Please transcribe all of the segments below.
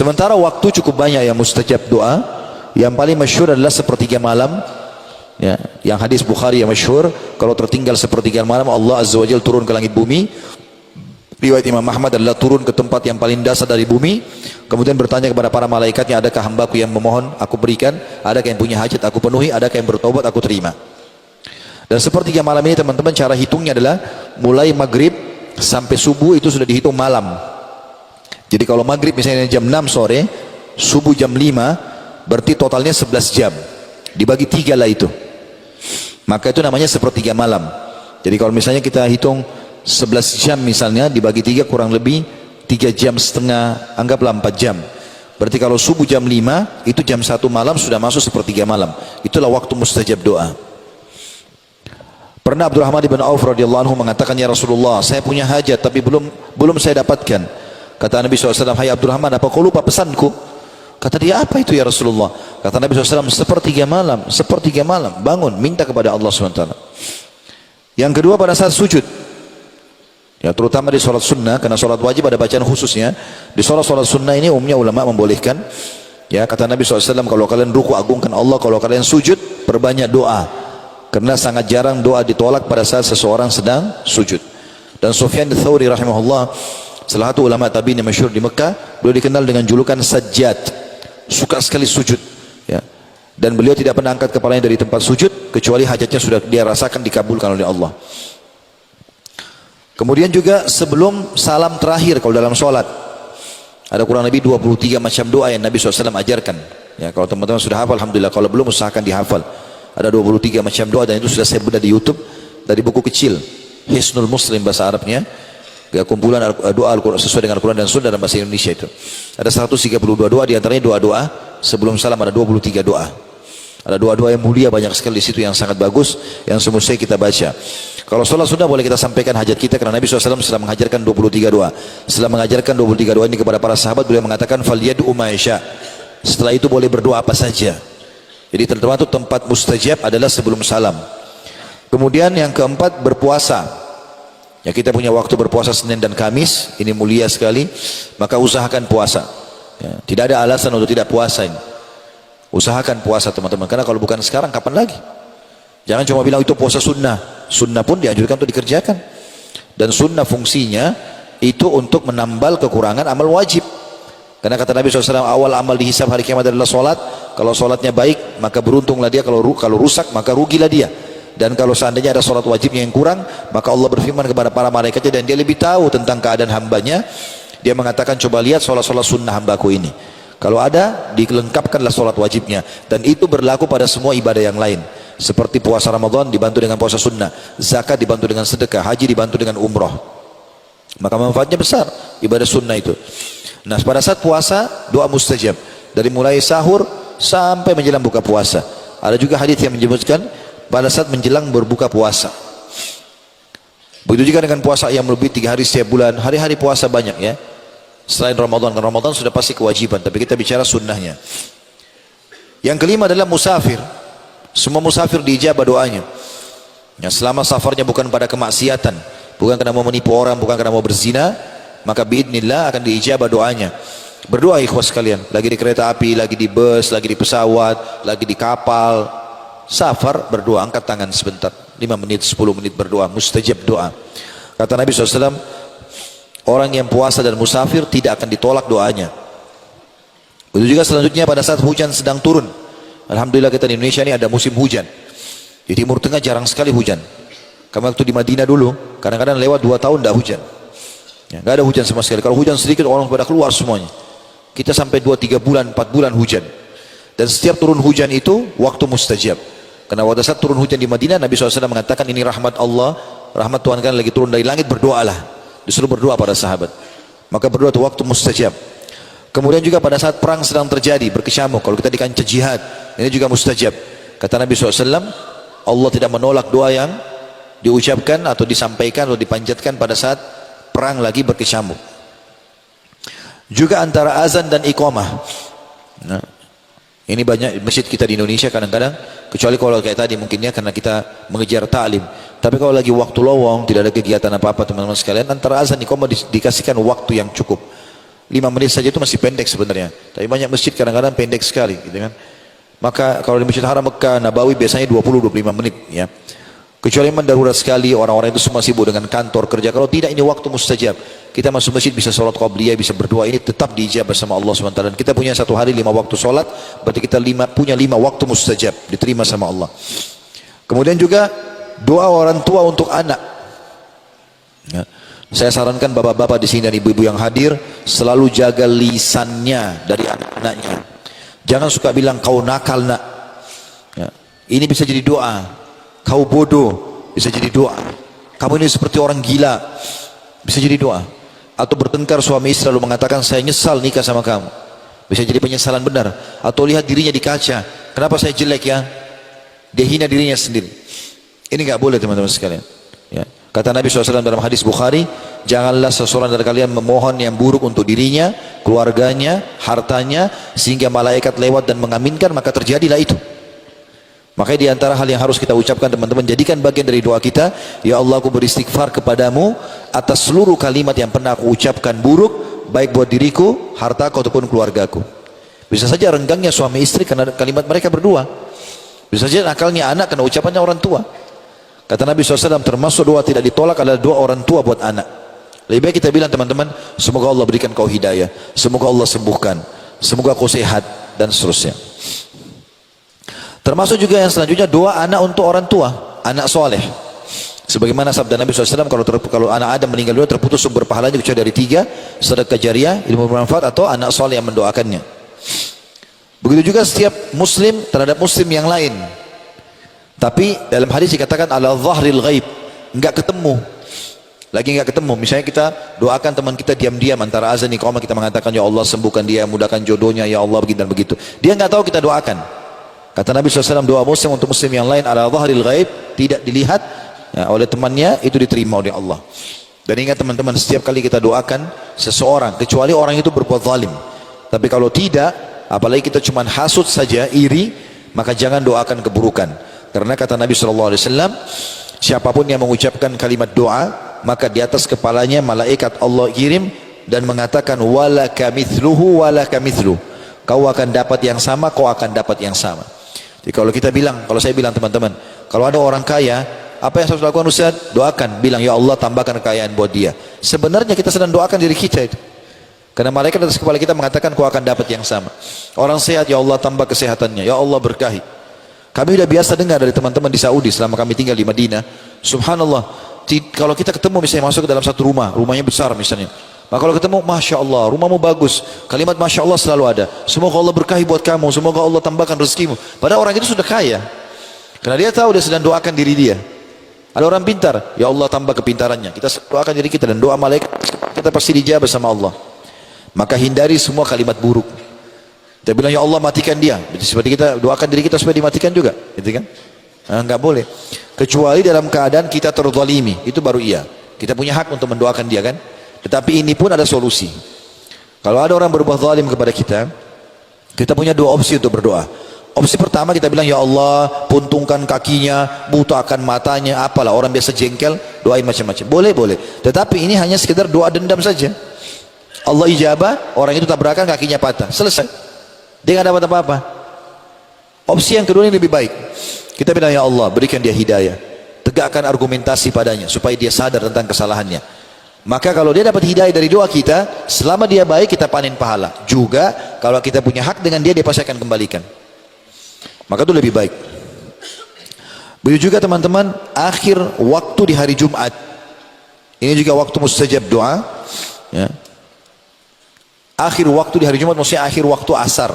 Sementara waktu cukup banyak yang mustajab doa. Yang paling masyhur adalah sepertiga malam. Ya, yang hadis Bukhari yang masyhur, kalau tertinggal sepertiga malam Allah Azza wa Jalla turun ke langit bumi. Riwayat Imam Ahmad adalah turun ke tempat yang paling dasar dari bumi, kemudian bertanya kepada para malaikatnya, adakah hambaku yang memohon aku berikan, adakah yang punya hajat aku penuhi, adakah yang bertobat aku terima. Dan sepertiga malam ini teman-teman, cara hitungnya adalah mulai maghrib sampai subuh itu sudah dihitung malam. Jadi kalau maghrib misalnya jam 6 sore, subuh jam 5, berarti totalnya 11 jam, dibagi 3 lah itu, maka itu namanya sepertiga malam. Jadi kalau misalnya kita hitung 11 jam misalnya dibagi 3, kurang lebih 3 jam setengah, anggaplah 4 jam. Berarti kalau subuh jam 5 itu jam 1 malam sudah masuk sepertiga malam. Itulah waktu mustajab doa. Pernah Abdurrahman bin Auf radhiyallahu anhu mengatakan, ya Rasulullah, saya punya hajat tapi belum saya dapatkan. Kata Nabi SAW, hai Abdurrahman, apa kau lupa pesanku? Kata dia, apa itu ya Rasulullah? Kata Nabi SAW, sepertiga malam bangun minta kepada Allah SWT. Yang kedua pada saat sujud, ya, terutama di sholat sunnah, karena sholat wajib ada bacaan khususnya. Di sholat sunnah ini umumnya ulama membolehkan. Ya, kata Nabi SAW, kalau kalian ruku agungkan Allah, kalau kalian sujud perbanyak doa, karena sangat jarang doa ditolak pada saat seseorang sedang sujud. Dan Sufyan Ats-Tsauri rahimahullah, salah satu ulama tabi'in yang masyhur di Mekah, beliau dikenal dengan julukan Sajjad, suka sekali sujud. Ya. Dan beliau tidak pernah angkat kepalanya dari tempat sujud kecuali hajatnya sudah dia rasakan dikabulkan oleh Allah. Kemudian juga sebelum salam terakhir kalau dalam sholat, ada kurang lebih 23 macam doa yang Nabi SAW ajarkan. Ya, kalau teman-teman sudah hafal, alhamdulillah. Kalau belum, usahakan dihafal. Ada 23 macam doa dan itu sudah saya bedah di YouTube dari buku kecil, Hisnul Muslim bahasa Arabnya. Ya, kumpulan doa Al-Quran sesuai dengan Al-Quran dan Sunnah dalam bahasa Indonesia itu. Ada 132 doa, diantaranya doa-doa sebelum salam ada 23 doa. Ada doa-doa yang mulia banyak sekali di situ yang sangat bagus, yang semestinya kita baca. Kalau sholat sunnah boleh kita sampaikan hajat kita, karena Nabi SAW setelah mengajarkan 23 doa. Setelah mengajarkan 23 doa ini kepada para sahabat, beliau mengatakan falyad'u ma yasha. Setelah itu boleh berdoa apa saja. Jadi termasuk tempat mustajab adalah sebelum salam. Kemudian yang keempat, berpuasa. Ya, kita punya waktu berpuasa Senin dan Kamis, ini mulia sekali, maka usahakan puasa. Ya, tidak ada alasan untuk tidak puasa ini. Usahakan puasa teman-teman, karena kalau bukan sekarang kapan lagi? Jangan cuma bilang itu puasa sunnah. Sunnah pun dianjurkan untuk dikerjakan. Dan sunnah fungsinya itu untuk menambal kekurangan amal wajib. Karena kata Nabi SAW, awal amal dihisab hari kiamat adalah solat. Kalau solatnya baik, maka beruntunglah dia. Kalau rusak, maka rugilah dia. Dan kalau seandainya ada solat wajibnya yang kurang, maka Allah berfirman kepada para malaikatnya, dan dia lebih tahu tentang keadaan hambanya. Dia mengatakan, coba lihat solat-solat sunnah hambaku ini. Kalau ada, dilengkapkanlah solat wajibnya. Dan itu berlaku pada semua ibadah yang lain. Seperti puasa Ramadan dibantu dengan puasa sunnah, zakat dibantu dengan sedekah, haji dibantu dengan umroh. Maka manfaatnya besar ibadah sunnah itu. Nah, pada saat puasa doa mustajab dari mulai sahur sampai menjelang buka puasa. Ada juga hadis yang menyebutkan pada saat menjelang berbuka puasa. Begitu juga dengan puasa yang lebih 3 hari setiap bulan. Hari-hari puasa banyak ya. Selain Ramadan, karena Ramadan sudah pasti kewajiban, tapi kita bicara sunnahnya. Yang kelima adalah musafir. Semua musafir diijabah doanya. Ya, selama safarnya bukan pada kemaksiatan, bukan karena mau menipu orang, bukan karena mau berzina, maka biidznillah akan diijabah doanya. Berdoa ikhwas sekalian, lagi di kereta api, lagi di bus, lagi di pesawat, lagi di kapal, safar, berdoa, angkat tangan sebentar, 5 menit, 10 menit berdoa, mustajab doa. Kata Nabi SAW, orang yang puasa dan musafir tidak akan ditolak doanya. Begitu juga selanjutnya pada saat hujan sedang turun. Alhamdulillah kita di Indonesia ini ada musim hujan. Di Timur Tengah jarang sekali hujan. Kami waktu di Madinah dulu, kadang-kadang lewat 2 tahun tidak hujan. Ya, nggak ada hujan sama sekali. Kalau hujan sedikit orang pada keluar semuanya. Kita sampai 2-3 bulan, 4 bulan hujan. Dan setiap turun hujan itu waktu mustajab. Karena pada saat turun hujan di Madinah, Nabi SAW mengatakan ini rahmat Allah, rahmat Tuhan kan lagi turun dari langit, berdoalah. Disuruh berdoa para sahabat. Maka berdoa itu waktu mustajab. Kemudian juga pada saat perang sedang terjadi, berkecamuk, kalau kita di kancah jihad, ini juga mustajab. Kata Nabi SAW, Allah tidak menolak doa yang diucapkan atau disampaikan atau dipanjatkan pada saat perang lagi berkecamuk. Juga antara azan dan iqamah. Nah, ini banyak masjid kita di Indonesia kadang-kadang, kecuali kalau kayak tadi mungkinnya karena kita mengejar ta'lim. Tapi kalau lagi waktu lowong, tidak ada kegiatan apa-apa teman-teman sekalian, antara azan dan iqamah dikasihkan waktu yang cukup. menit saja itu masih pendek sebenarnya. Tapi banyak masjid kadang-kadang pendek sekali, gitu kan. Maka kalau di Masjid Haram Mekah Nabawi biasanya 20-25 menit ya. Kecuali memang darurat sekali, orang-orang itu semua sibuk dengan kantor kerja. Kalau tidak, ini waktu mustajab. Kita masuk masjid bisa sholat qabliyah, bisa berdoa, ini tetap diijabah sama Allah SWT. Dan kita punya satu hari 5 waktu sholat, berarti kita punya 5 waktu mustajab, diterima sama Allah. Kemudian juga doa orang tua untuk anak. Ya. Saya sarankan bapak-bapak di sini dan ibu-ibu yang hadir selalu jaga lisannya dari anak-anaknya. Jangan suka bilang kau nakal nak. Ya. Ini bisa jadi doa. Kau bodoh, bisa jadi doa. Kamu ini seperti orang gila, bisa jadi doa. Atau bertengkar suami istri lalu mengatakan saya nyesal nikah sama kamu, bisa jadi penyesalan benar. Atau lihat dirinya di kaca, kenapa saya jelek ya, dia hina dirinya sendiri. Ini nggak boleh teman-teman sekalian ya. Kata Nabi SAW dalam hadis Bukhari, janganlah seseorang dari kalian memohon yang buruk untuk dirinya, keluarganya, hartanya, sehingga malaikat lewat dan mengaminkan, maka terjadilah itu. Makanya di antara hal yang harus kita ucapkan teman-teman, jadikan bagian dari doa kita, ya Allah aku beristighfar kepadamu atas seluruh kalimat yang pernah aku ucapkan buruk, baik buat diriku, hartaku ataupun keluargaku. Bisa saja renggangnya suami istri karena kalimat mereka berdua. Bisa saja nakalnya anak karena ucapannya orang tua. Kata Nabi SAW, termasuk doa tidak ditolak adalah doa orang tua buat anak. Lebih baik kita bilang teman-teman, semoga Allah berikan kau hidayah, semoga Allah sembuhkan, semoga kau sehat, dan seterusnya. Termasuk juga yang selanjutnya doa anak untuk orang tua, anak soleh. Sebagaimana sabda Nabi SAW, kalau anak Adam meninggal dunia terputus sumber pahalanya kecuali dari 3, sedekah jariah, ilmu bermanfaat, atau anak soleh yang mendoakannya. Begitu juga setiap muslim terhadap muslim yang lain. Tapi dalam hadis dikatakan ala zahril ghaib, enggak ketemu. Lagi enggak ketemu. Misalnya kita doakan teman kita diam-diam antara azan iqamah, kita mengatakan ya Allah sembuhkan dia, mudahkan jodohnya ya Allah, begitu dan begitu. Dia enggak tahu kita doakan. Kata Nabi SAW, doa muslim untuk muslim yang lain ala zahril ghaib, tidak dilihat ya, oleh temannya, itu diterima oleh Allah. Dan ingat teman-teman, setiap kali kita doakan seseorang, kecuali orang itu berbuat zalim. Tapi kalau tidak, apalagi kita cuma hasut saja, iri, maka jangan doakan keburukan. Karena kata Nabi SAW, siapapun yang mengucapkan kalimat doa, maka di atas kepalanya malaikat Allah kirim dan mengatakan walaka mithluhu walaka mithluh. Kau akan dapat yang sama, kau akan dapat yang sama. Jadi kalau kita bilang, kalau saya bilang teman-teman, kalau ada orang kaya, apa yang harus lakukan Ustaz? Doakan, bilang ya Allah tambahkan kekayaan buat dia. Sebenarnya kita sedang doakan diri kita itu. Karena malaikat atas kepala kita mengatakan kau akan dapat yang sama. Orang sehat, ya Allah tambah kesehatannya, ya Allah berkahi. Kami sudah biasa dengar dari teman-teman di Saudi selama kami tinggal di Madinah. Subhanallah, kalau kita ketemu misalnya masuk ke dalam satu rumah, rumahnya besar misalnya, maka kalau ketemu, Masya Allah, rumahmu bagus, kalimat Masya Allah selalu ada. Semoga Allah berkahi buat kamu, semoga Allah tambahkan rezekimu. Padahal orang itu sudah kaya, karena dia tahu dia sedang doakan diri dia. Ada orang pintar, ya Allah tambah kepintarannya. Kita doakan diri kita dan doa malaikat kita pasti dijawab sama Allah. Maka hindari semua kalimat buruk. Kita bilang ya Allah matikan dia, seperti kita doakan diri kita supaya dimatikan juga, gitu kan? Nah, enggak boleh. Kecuali dalam keadaan kita terzalimi, itu baru iya. Kita punya hak untuk mendoakan dia kan? Tetapi ini pun ada solusi. Kalau ada orang berbuat zalim kepada kita, kita punya dua opsi untuk berdoa. Opsi pertama kita bilang ya Allah puntungkan kakinya, butakan matanya, apalah orang biasa jengkel, doain macam-macam. Boleh, boleh. Tetapi ini hanya sekedar doa dendam saja. Allah ijabah, orang itu tabrakan kakinya patah, selesai. Dia nggak dapat apa-apa. Opsi yang kedua ini lebih baik. Kita bilang ya Allah berikan dia hidayah, tegakkan argumentasi padanya supaya dia sadar tentang kesalahannya. Maka kalau dia dapat hidayah dari doa kita, selama dia baik kita panen pahala. Juga kalau kita punya hak dengan dia, dia pasti akan kembalikan. Maka itu lebih baik. Begitu juga teman-teman, akhir waktu di hari Jumat. Ini juga waktu mustajab doa. Ya. Akhir waktu di hari Jumat maksudnya akhir waktu asar.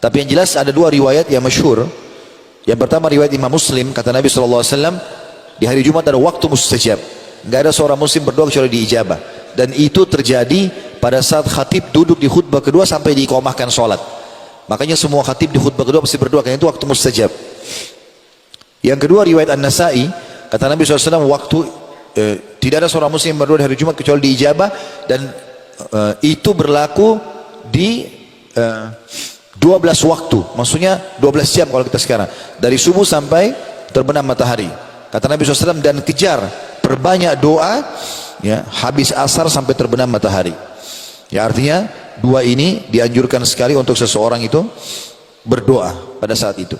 Tapi yang jelas ada dua riwayat yang masyhur. Yang pertama riwayat Imam Muslim, kata Nabi SAW, di hari Jumat ada waktu mustajab. Nggak ada seorang muslim berdoa kecuali diijabah. Dan itu terjadi pada saat khatib duduk di khutbah kedua sampai diiqamahkan sholat. Makanya semua khatib di khutbah kedua pasti berdoa, karena itu waktu mustajab. Yang kedua riwayat An-Nasai, kata Nabi SAW, tidak ada seorang muslim berdoa di hari Jumat kecuali diijabah. Dan itu berlaku di 12 waktu, maksudnya 12 jam kalau kita sekarang, dari subuh sampai terbenam matahari. Kata Nabi SAW, dan kejar perbanyak doa ya, habis asar sampai terbenam matahari. Ya, artinya dua ini dianjurkan sekali untuk seseorang itu berdoa pada saat itu.